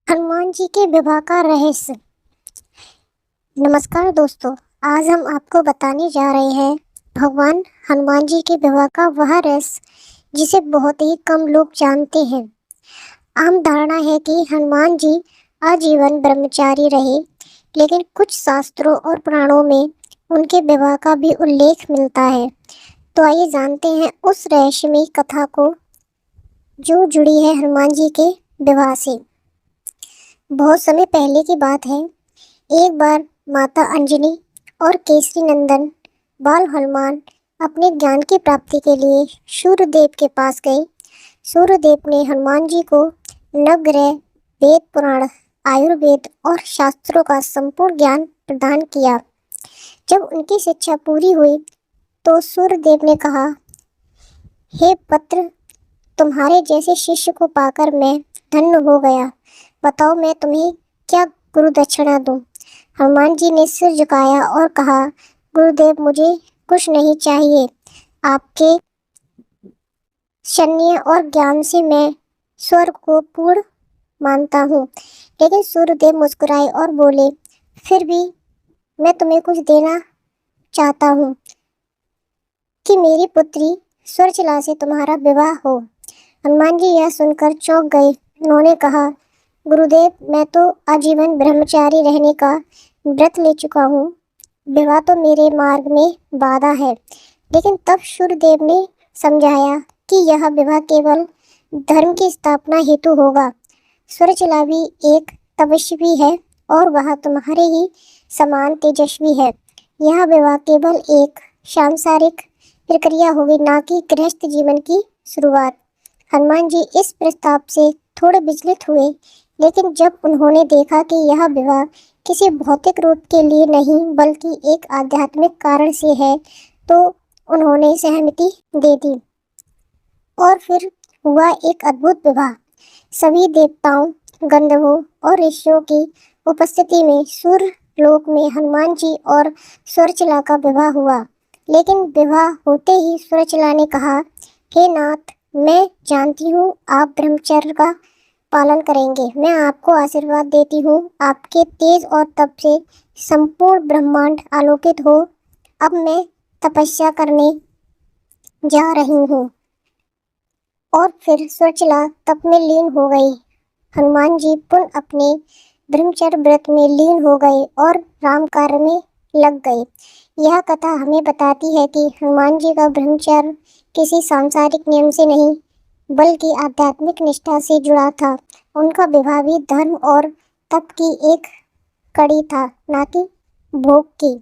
हनुमान जी के विवाह का रहस्य। नमस्कार दोस्तों, आज हम आपको बताने जा रहे हैं भगवान हनुमान जी के विवाह का वह रहस्य जिसे बहुत ही कम लोग जानते हैं। आम धारणा है कि हनुमान जी आजीवन ब्रह्मचारी रहे, लेकिन कुछ शास्त्रों और पुराणों में उनके विवाह का भी उल्लेख मिलता है। तो आइए जानते हैं उस रहस्यमयी कथा को जो जुड़ी है हनुमान जी के विवाह से। बहुत समय पहले की बात है। एक बार माता अंजनी और केसरी नंदन बाल हनुमान अपने ज्ञान की प्राप्ति के लिए सूर्यदेव के पास गए। सूर्यदेव ने हनुमान जी को नवग्रह, वेद पुराण, आयुर्वेद और शास्त्रों का संपूर्ण ज्ञान प्रदान किया। जब उनकी शिक्षा पूरी हुई तो सूर्यदेव ने कहा, हे पुत्र, तुम्हारे जैसे शिष्य को पाकर मैं धन्य हो गया। बताओ मैं तुम्हें क्या गुरु दक्षिणा दूं? हनुमान जी ने सिर झुकाया और कहा, गुरुदेव, मुझे कुछ नहीं चाहिए। आपके शन्य और ज्ञान से मैं स्वर्ग को पूर्ण मानता हूँ। लेकिन सूर्यदेव मुस्कुराए और बोले, फिर भी मैं तुम्हें कुछ देना चाहता हूँ कि मेरी पुत्री स्वर्चला से तुम्हारा विवाह हो। हनुमान जी यह सुनकर चौंक गए। उन्होंने कहा, गुरुदेव, मैं तो आजीवन ब्रह्मचारी रहने का व्रत ले चुका हूँ। विवाह तो मेरे मार्ग में बाधा है। लेकिन तब सूर्यदेव ने समझाया कि यह विवाह केवल धर्म की स्थापना हेतु होगा। स्वर्चला भी एक तपस्वी है और वह तुम्हारे ही समान तेजस्वी है। यह विवाह केवल एक सांसारिक प्रक्रिया होगी, ना कि गृहस्थ जीवन की शुरुआत। हनुमान जी इस प्रस्ताव से थोड़े विचलित हुए, लेकिन जब उन्होंने देखा कि यह विवाह किसी भौतिक रूप के लिए नहीं बल्कि एक आध्यात्मिक कारण से है, तो उन्होंने सहमति दे दी। और फिर हुआ एक अद्भुत विवाह। सभी देवताओं, गंधर्वों और ऋषियों की उपस्थिति में सूर्य लोक में हनुमान जी और स्वर्चला का विवाह हुआ। लेकिन विवाह होते ही स्वर्चला ने कहा, हे नाथ, मैं जानती हूँ आप ब्रह्मचर्य का पालन करेंगे। मैं आपको आशीर्वाद देती हूँ। आपके तेज और तप से संपूर्ण ब्रह्मांड आलोकित हो। अब मैं तपस्या करने जा रही हूँ। और फिर स्वर्चला तप में लीन हो गई। हनुमान जी पुनः अपने ब्रह्मचर्य व्रत में लीन हो गए और राम कार्य में लग गए। यह कथा हमें बताती है कि हनुमान जी का ब्रह्मचर्य किसी सांसारिक नियम से नहीं बल्कि आध्यात्मिक निष्ठा से जुड़ा था। उनका विवाह भी धर्म और तप की एक कड़ी था, ना कि भोग की।